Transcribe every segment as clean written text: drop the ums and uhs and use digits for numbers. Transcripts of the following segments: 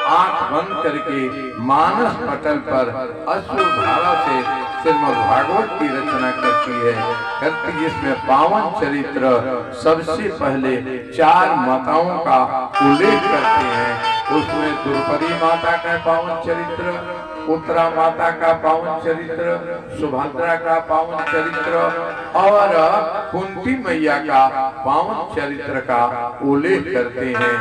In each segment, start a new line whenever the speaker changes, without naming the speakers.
आंख बंद करके मानस पटल पर अश्रुधारा से श्रीमद् भागवत की रचना करती जिसमें पावन चरित्र सबसे पहले 4 माताओं का उल्लेख करते हैं। उसमें द्रौपदी माता का पावन चरित्र, उत्तरा माता का पावन चरित्र, सुभद्रा का पावन चरित्र और कुंती मैया का पावन चरित्र का उल्लेख करते हैं।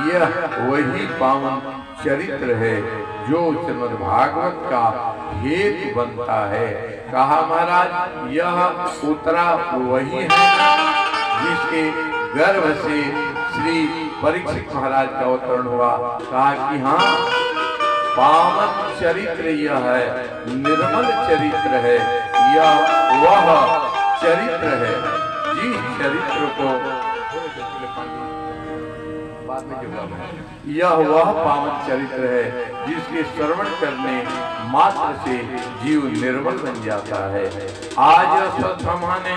यह वही पावन चरित्र है जो श्रीमद् भागवत का हेतु बनता है। कहा महाराज यह उत्तरा वही है जिसके गर्भ से श्री परीक्षित महाराज का अवतरण हुआ। कहा कि हाँ, पावन चरित्र यह है, निर्मल चरित्र है, यह वह चरित्र है जिस चरित्र को यह वह पावन चरित्र है जिसके श्रवण करने मात्र से जीव निर्मल बन जाता है। आज अश्वत्थामा ने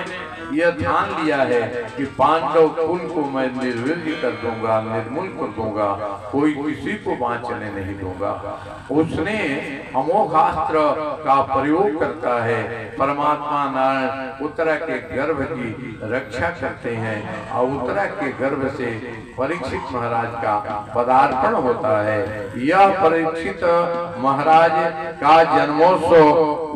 यह ठान लिया है कि पांडव कुल को मैं निर्वीर्य कर दूंगा, निर्मूल कर दूंगा, कोई किसी को बाँचने नहीं दूंगा। उसने अमोघास्त्र का प्रयोग करता है। परमात्मा नारायण उत्तरा के गर्भ की रक्षा करते हैं और उत्तरा के गर्भ से परीक्षित महाराज का पदार्पण होता है। यह परीक्षित महाराज का जन्मोत्सव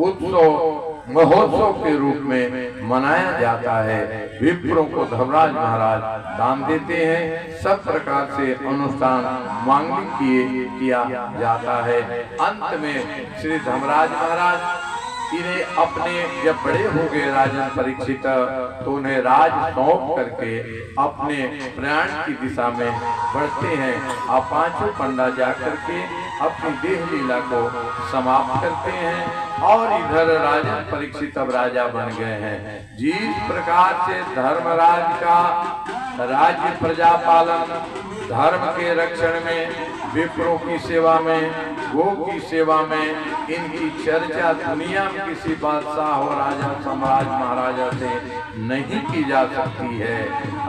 उत्सव महोत्सव के रूप में मनाया जाता है। विप्रों को धर्मराज महाराज दान देते हैं। सब प्रकार से अनुष्ठान मांगलिक किया जाता है। अंत में श्री धर्मराज महाराज इन्हें अपने जब बड़े हो गए राजन परीक्षित तो उन्हें राज सौंप करके अपने प्रयाण की दिशा में बढ़ते हैं। अब 5 पंडा जाकर के अपनी देह लीला को समाप्त करते हैं और इधर राजन परीक्षित अब राजा बन गए हैं। जिस प्रकार से धर्मराज का राज्य प्रजा पालन, धर्म के रक्षण में, विप्रों की सेवा में, गो की सेवा में, इनकी चर्चा दुनिया में किसी बादशाह हो, राजा, सम्राट, महाराजा से नहीं की जा सकती है।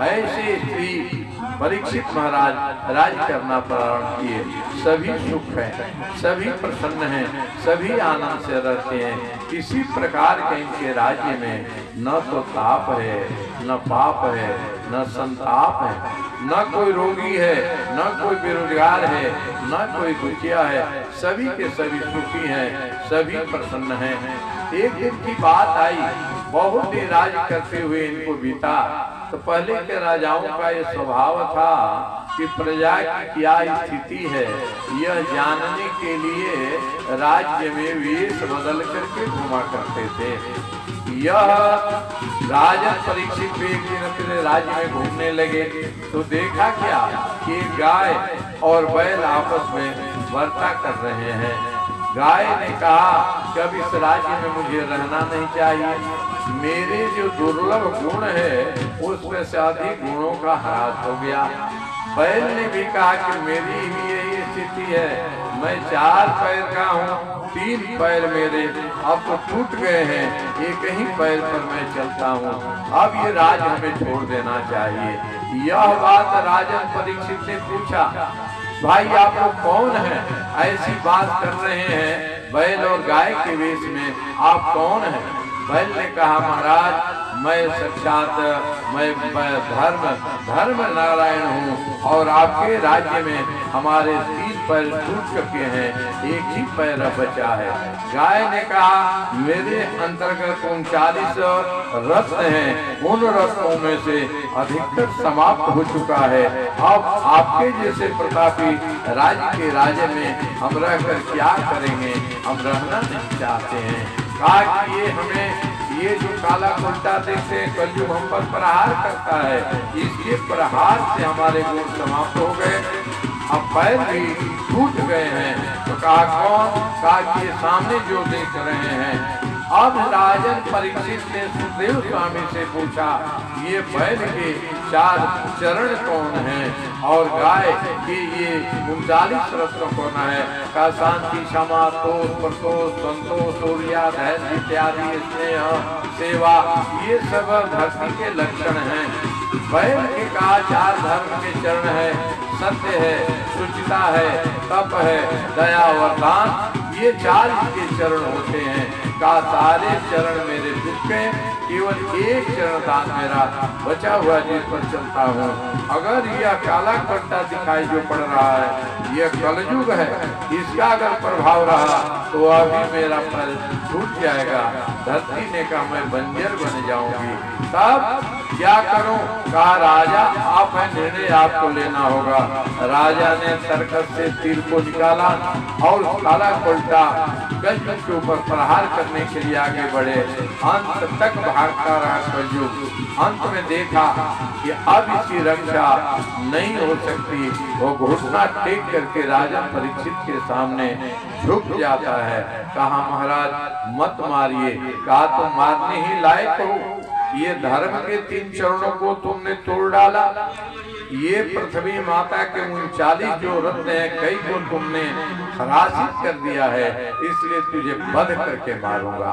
ऐसे श्री परीक्षित महाराज राज करना प्रारंभ किए। सभी सुख हैं, सभी प्रसन्न हैं, सभी आनंद से रहते हैं। किसी प्रकार के इनके राज्य में न तो ताप है, न पाप है, न संताप है, न कोई रोगी है, न कोई बेरोजगार है, न कोई दुखिया है। सभी के सभी सुखी हैं, सभी प्रसन्न हैं। एक दिन की बात आई, बहुत ही राज करते हुए इनको बीता। तो पहले के राजाओं का ये स्वभाव था कि प्रजा की क्या स्थिति है यह जानने के लिए राज्य में वेश बदल करके घुमा करते थे। यह राजा परीक्षित भी एक दिन अपने राज्य में घूमने लगे तो देखा क्या कि गाय और बैल आपस में वार्ता कर रहे हैं। गाय ने कहा कि अब इस राज्य में मुझे रहना नहीं चाहिए, मेरे जो दुर्लभ गुण है उसमें से अधिक गुणों का ह्रास हो गया। बैल ने भी कहा कि मेरी भी यही स्थिति है, मैं 4 पैर का हूँ, 3 पैर मेरे अब तो टूट गए हैं, एक ही पैर पर मैं चलता हूँ, अब ये राज हमें छोड़ देना चाहिए। यह बात राजन परीक्षित ने पूछा, भाई आप लोग कौन हैं, ऐसी बात कर रहे हैं बैल और गाय के वेश में, आप कौन हैं? बैल ने कहा महाराज मैं साक्षात मैं धर्म नारायण हूँ और आपके राज्य में हमारे 3 पैर टूट चुके हैं, एक ही पैर बचा है। गाय ने कहा मेरे अंतर्गत 39 रत्न हैं, उन रत्नों में से अधिकतर समाप्त हो चुका है। अब आपके जैसे प्रतापी राज्य के राज्य में हम रहकर क्या करेंगे, हम रहना नहीं चाहते हैं। कहा कि ये हमें ये जो काला उल्टा देखते हैं कलयुग हम पर प्रहार करता है, इसके प्रहार से हमारे गुण समाप्त हो गए, अब पैर भी टूट गए हैं। तो कहा कौन? कहा कि ये सामने जो देख रहे हैं। अब राजन परीक्षित ने सुखदेव स्वामी से पूछा ये बैल के 4 चरण कौन हैं और गाय के ये 39 रत्न कौन है? का शांति, क्षमा, तोष, प्रतोष, संतोष, सूर्या, धैर्य इत्यादि, स्नेह, सेवा, ये सब धरती के लक्षण हैं। बैल के कहा 4 धर्म के चरण है, सत्य है, शुचिता है, तप है, दया और दान, ये 4 इसके चरण होते हैं। का सारे चरण मेरे दुख के, केवल एक चरण दान मेरा बचा हुआ जिस पर चलता हूँ। अगर यह काला कट्टा दिखाई जो पड़ रहा है, यह कलयुग है, इसका अगर प्रभाव रहा तो अभी मेरा पैर छूट जाएगा, धरती ने कहा मैं बंजर बन जाऊंगी। तब क्या करूं? कहा राजा आप है, निर्णय आपको लेना होगा। राजा ने तरकस से तीर को निकाला और काला कट्टा कलयुग के ऊपर प्रहार करने के लिए आगे बढ़े। अंत तक भागता रहा कलयुग। अंत में देखा कि अब इसकी रक्षा नहीं हो सकती। वो घुटना टेक करके राजा परीक्षित के सामने झुक जाता है। कहा महाराज मत मारिए। कहा तुम मारने ही लायक हो। ये धर्म के 3 चरणों को तुमने तोड़ डाला। ये पृथ्वी माता के 39 जो रत्न है, कई को तुमने खरासित कर दिया है, इसलिए तुझे वध करके मारूंगा।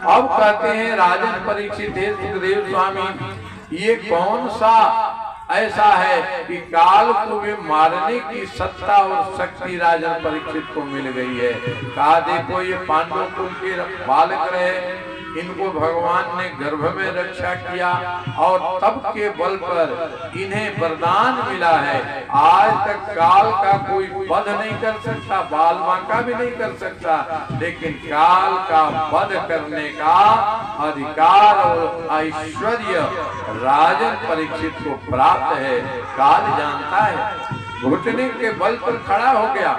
अब कहते हैं राजन परीक्षित हे सुखदेव स्वामी, ये कौन सा ऐसा है कि काल को भी मारने की सत्ता और शक्ति राजन परीक्षित को मिल गई है। कहा देखो ये पांडव कुल के बालक रहे, इनको भगवान ने गर्भ में रक्षा किया और तब के बल पर इन्हें वरदान मिला है। आज तक काल का कोई वध नहीं कर सकता, बाल बांका भी नहीं कर सकता, लेकिन काल का वध करने का अधिकार और ऐश्वर्य राजन परीक्षित को प्राप्त है। काल जानता है। घुटने के बल पर खड़ा हो गया।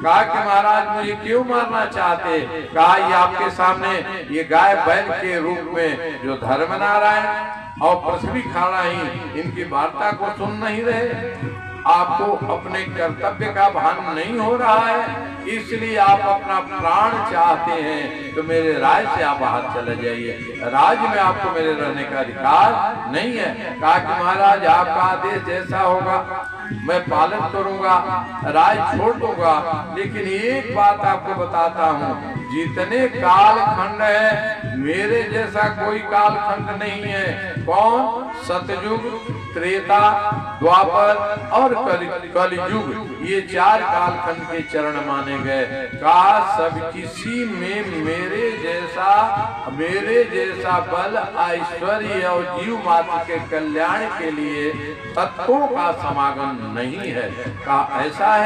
कहा कि महाराज मुझे क्यों मारना चाहते? कहा ये आपके सामने ये गाय बैल के रूप में जो धर्मनारायण और पृथ्वी खाना ही इनकी वार्ता को सुन नहीं रहे। आपको अपने कर्तव्य का भान नहीं हो रहा है, इसलिए आप अपना प्राण चाहते हैं तो मेरे राज से आप बाहर चले जाइए। राज में आपको मेरे रहने का अधिकार नहीं है। कहा कि महाराज आपका आदेश जैसा होगा मैं पालन करूंगा, राज छोड़ दूंगा, लेकिन एक बात आपको बताता हूँ, जितने काल खंड है मेरे जैसा कोई काल खंड नहीं है। कौन? सतयुग, त्रेता, द्वापर और कलयुग, ये 4 कालखंड के चरण माने गए। कहा सब किसी में मेरे जैसा बल, ऐश्वर्य और जीव मात्र के कल्याण के लिए तत्वों का समागम नहीं है। कहा ऐसा है।